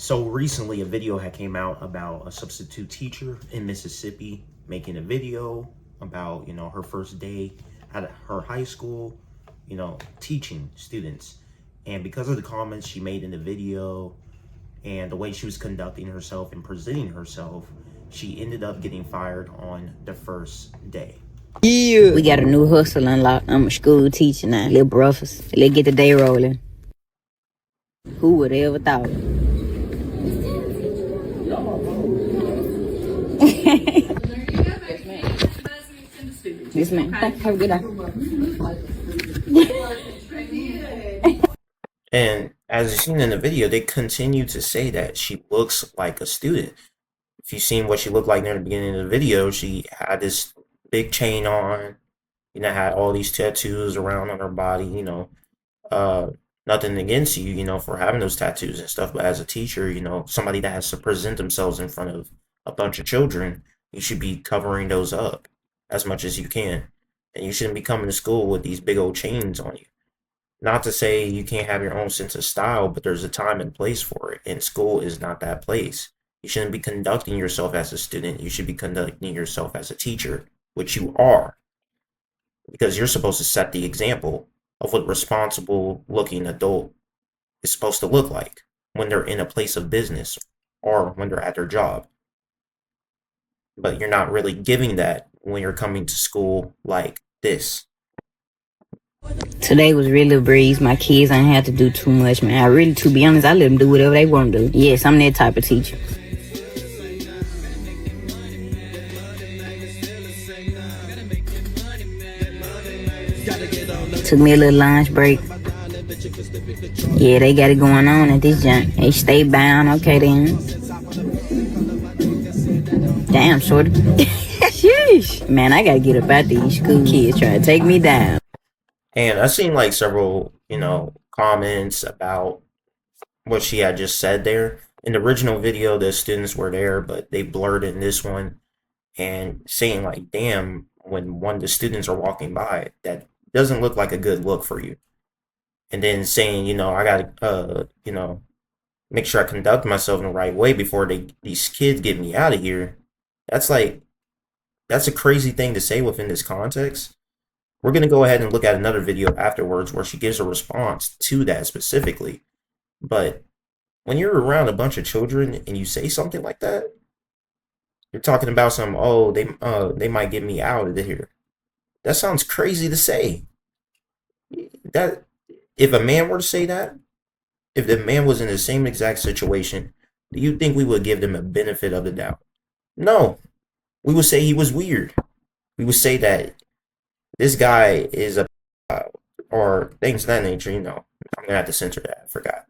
So recently a video had came out about a substitute teacher in Mississippi making a video about, her first day at her high school, teaching students. And because of the comments she made in the video and the way she was conducting herself and presenting herself, she ended up getting fired on the first day. Yeah. We got a new hustle unlocked. I'm a school teacher now. Little brothers. Let's get the day rolling. Who would have ever thought? Yes, ma'am. Have a good day. And as you've seen in the video, they continue to say that she looks like a student. If you've seen what she looked like near the beginning of the video, she had this big chain on, had all these tattoos around on her body, nothing against you, for having those tattoos and stuff. But as a teacher, somebody that has to present themselves in front of a bunch of children, you should be covering those up as much as you can. And you shouldn't be coming to school with these big old chains on you. Not to say you can't have your own sense of style, but there's a time and place for it. And school is not that place. You shouldn't be conducting yourself as a student. You should be conducting yourself as a teacher, which you are. Because you're supposed to set the example of what responsible looking adult is supposed to look like when they're in a place of business or when they're at their job. But you're not really giving that when you're coming to school like this. Today was really a breeze. My kids ain't had to do too much, man. To be honest, I let them do whatever they want to do. Yes, I'm that type of teacher. Took me a little lunch break. Yeah, they got it going on at this junk. They stay bound. Okay, then. Damn, shorty. Sheesh. Man, I gotta get up out these school kids trying to take me down. And I've seen like several, comments about what she had just said there. In the original video, the students were there, but they blurred in this one and saying like, damn, when one of the students are walking by, that doesn't look like a good look for you. And then saying, I gotta, make sure I conduct myself in the right way before these kids get me out of here. That's a crazy thing to say within this context. We're going to go ahead and look at another video afterwards where she gives a response to that specifically. But when you're around a bunch of children and you say something like that, you're talking about they might get me out of here. That sounds crazy to say. That if a man were to say that, if the man was in the same exact situation, do you think we would give them a benefit of the doubt? No. We would say he was weird. We would say that this guy is a or things of that nature, I'm gonna have to censor that. I forgot.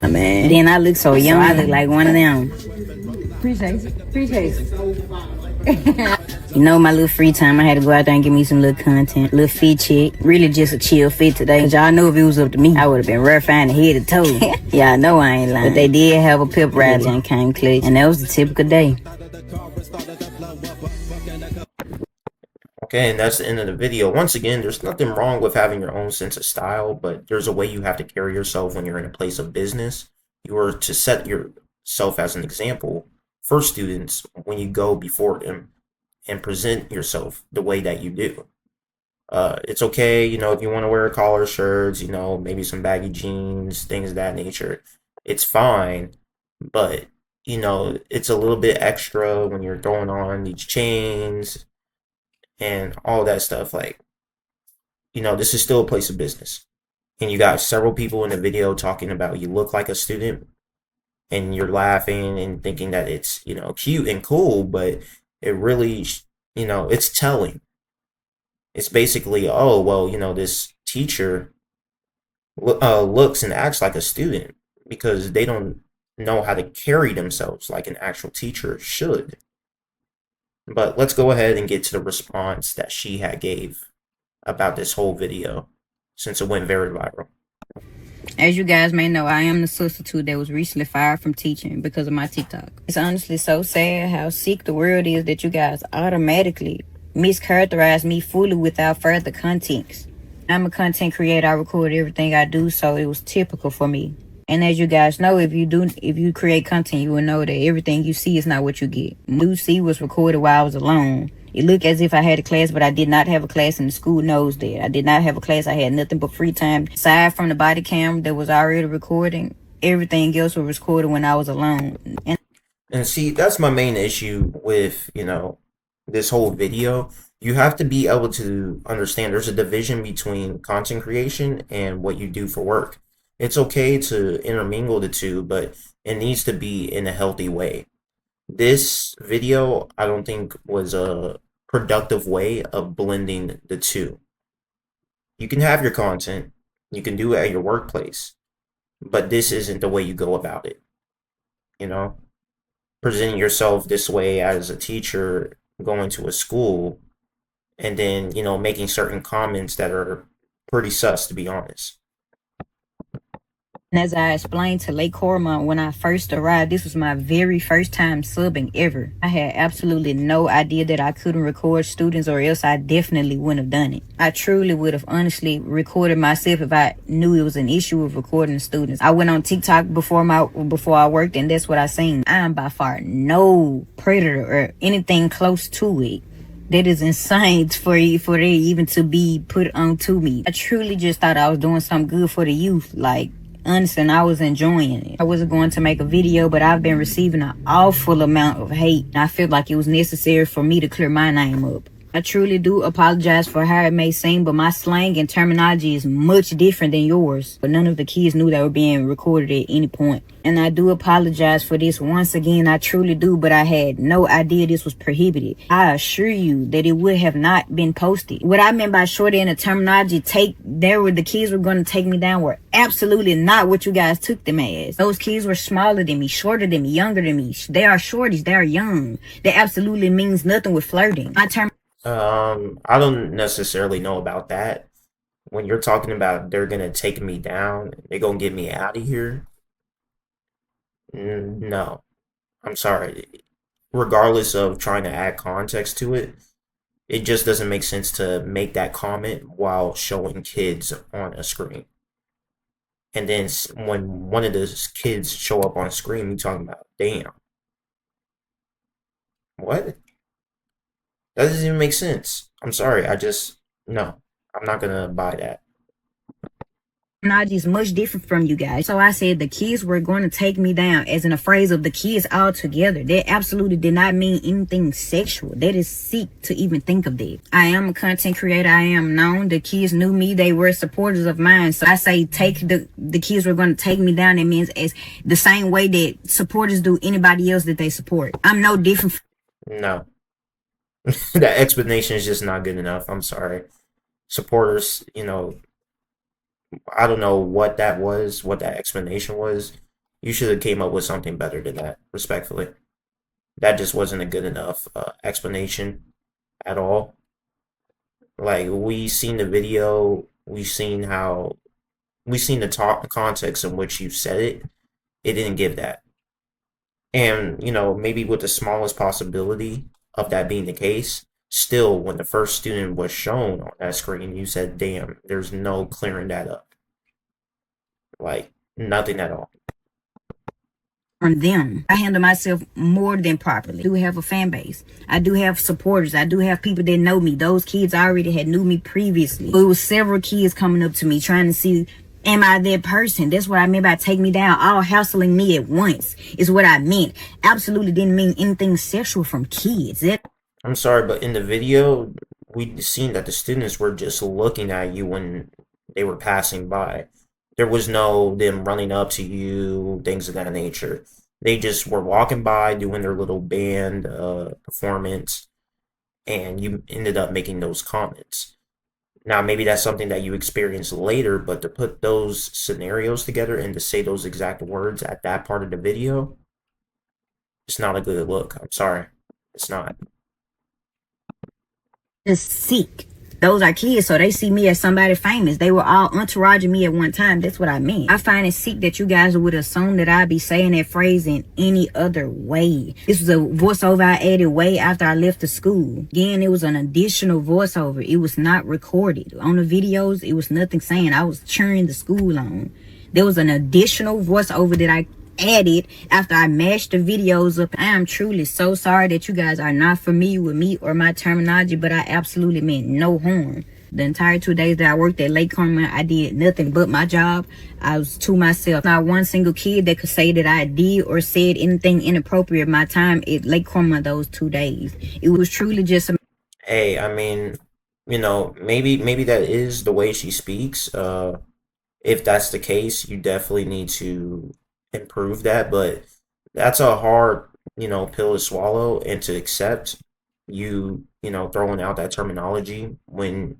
Man. Then I look so young, I look like one of them. Appreciate my little free time, I had to go out there and give me some little content, little fit check. Really just a chill fit today. Cause y'all know if it was up to me, I would have been rough fine head to toe. Y'all know I ain't lying. But they did have a pep rally and came clutch, and that was the typical day. Okay, and that's the end of the video. Once again, there's nothing wrong with having your own sense of style, but there's a way you have to carry yourself when you're in a place of business. You are to set yourself as an example for students when you go before them and present yourself the way that you do. It's okay, if you want to wear collar shirts, maybe some baggy jeans, things of that nature. It's fine, but, it's a little bit extra when you're throwing on these chains and all that stuff. Like, this is still a place of business. And you got several people in the video talking about you look like a student and you're laughing and thinking that it's, cute and cool, but it really, it's telling. It's basically, oh, well, this teacher looks and acts like a student because they don't know how to carry themselves like an actual teacher should. But let's go ahead and get to the response that she had gave about this whole video, since it went very viral. As you guys may know, I am the substitute that was recently fired from teaching because of my TikTok. It's honestly so sad how sick the world is that you guys automatically mischaracterize me fully without further context. I'm a content creator. I record everything I do, so it was typical for me. And as you guys know, if you create content, you will know that everything you see is not what you get. Lucy was recorded while I was alone. It looked as if I had a class, but I did not have a class, and the school knows that. I did not have a class. I had nothing but free time. Aside from the body cam that was already recording, everything else was recorded when I was alone. And see, that's my main issue with, this whole video. You have to be able to understand there's a division between content creation and what you do for work. It's okay to intermingle the two, but it needs to be in a healthy way. This video, I don't think, was a productive way of blending the two. You can have your content, you can do it at your workplace, but this isn't the way you go about it. Presenting yourself this way as a teacher going to a school, and then, making certain comments that are pretty sus, to be honest. And as I explained to Lake Cormont when I first arrived, this was my very first time subbing ever. I had absolutely no idea that I couldn't record students, or else I definitely wouldn't have done it. I truly would have honestly recorded myself if I knew it was an issue with recording students. I went on TikTok before I worked, and that's what I seen. I am by far no predator or anything close to it. That is insane for it even to be put onto me. I truly just thought I was doing something good for the youth. Honestly, and I was enjoying it. I wasn't going to make a video, but I've been receiving an awful amount of hate. I feel like it was necessary for me to clear my name up. I truly do apologize for how it may seem, but my slang and terminology is much different than yours. But none of the kids knew they were being recorded at any point. And I do apologize for this once again. I truly do, but I had no idea this was prohibited. I assure you that it would have not been posted. What I meant by shorter in the terminology, the kids were going to take me down were absolutely not what you guys took them as. Those kids were smaller than me, shorter than me, younger than me. They are shorties. They are young. That absolutely means nothing with flirting. I don't necessarily know about that. When you're talking about they're gonna take me down, they're gonna get me out of here. No, I'm sorry. Regardless of trying to add context to it, it just doesn't make sense to make that comment while showing kids on a screen. And then when one of those kids show up on screen, you talking about, damn, what? That doesn't even make sense. I'm sorry. No, I'm not gonna buy that. Terminology is much different from you guys. So I said the kids were going to take me down, as in a phrase of the kids all together. That absolutely did not mean anything sexual. That is sick to even think of that. I am a content creator. I am known. The kids knew me. They were supporters of mine. So I say the kids were going to take me down. It means as the same way that supporters do anybody else that they support. I'm no different. No. That explanation is just not good enough. I'm sorry. Supporters, I don't know what that was, what that explanation was. You should have came up with something better than that, respectfully. That just wasn't a good enough explanation at all. We seen the video, we seen the context in which you said it. It didn't give that. And, maybe with the smallest possibility of that being the case, still, when the first student was shown on that screen, you said, damn, there's no clearing that up. Nothing at all. From them, I handle myself more than properly. I do have a fan base. I do have supporters. I do have people that know me. Those kids already had knew me previously. It was several kids coming up to me trying to see, am I that person? That's what I meant by take me down, all hassling me at once, is what I meant. Absolutely didn't mean anything sexual from kids. I'm sorry, but in the video, we seen that the students were just looking at you when they were passing by. There was no them running up to you, things of that nature. They just were walking by, doing their little band performance, and you ended up making those comments. Now, maybe that's something that you experienced later, but to put those scenarios together and to say those exact words at that part of the video, it's not a good look. I'm sorry. It's not. Just sick. Those are kids, so they see me as somebody famous. They were all entouraging me at one time. That's what I meant. I find it sick that you guys would assume that I'd be saying that phrase in any other way. This was a voiceover I added way after I left the school. Again, it was an additional voiceover. It was not recorded. On the videos, it was nothing saying. I was cheering the school on. There was an additional voiceover that I added after I mashed the videos up. I am truly so sorry that you guys are not familiar with me or my terminology, but I absolutely meant no harm. The entire 2 days that I worked at Lake Carmel, I did nothing but my job. I was to myself. Not one single kid that could say that I did or said anything inappropriate my time at Lake Carmel those 2 days. It was truly just a Hey, I mean, maybe that is the way she speaks. If that's the case, you definitely need to improve that, but that's a hard, pill to swallow and to accept. Throwing out that terminology when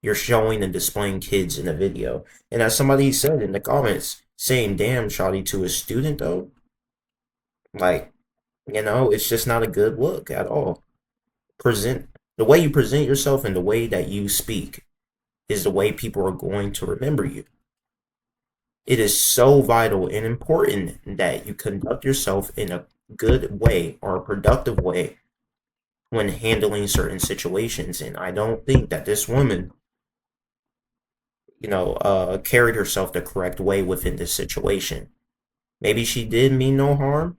you're showing and displaying kids in a video. And as somebody said in the comments, saying damn shoddy to a student though, like, it's just not a good look at all. Present the way you present yourself and the way that you speak is the way people are going to remember you. It is so vital and important that you conduct yourself in a good way or a productive way when handling certain situations. And I don't think that this woman, carried herself the correct way within this situation. Maybe she did mean no harm.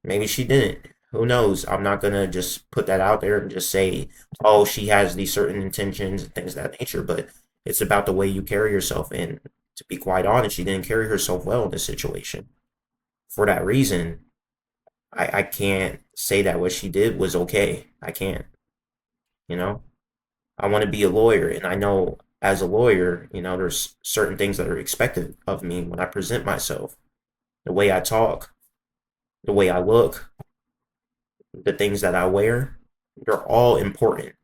Maybe she didn't. Who knows? I'm not gonna just put that out there and just say, oh, she has these certain intentions and things of that nature, but it's about the way you carry yourself. And to be quite honest, she didn't carry herself well in this situation. For that reason, I can't say that what she did was okay. I can't, you know? I want to be a lawyer, and I know as a lawyer, there's certain things that are expected of me when I present myself, the way I talk, the way I look, the things that I wear. They're all important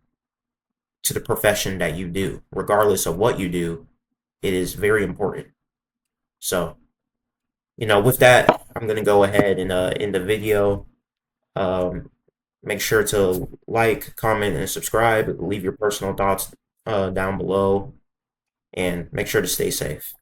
to the profession that you do. Regardless of what you do, it is very important. So, with that, I'm going to go ahead and end the video. Um, Make sure to like, comment, and subscribe. Leave your personal thoughts down below. And make sure to stay safe.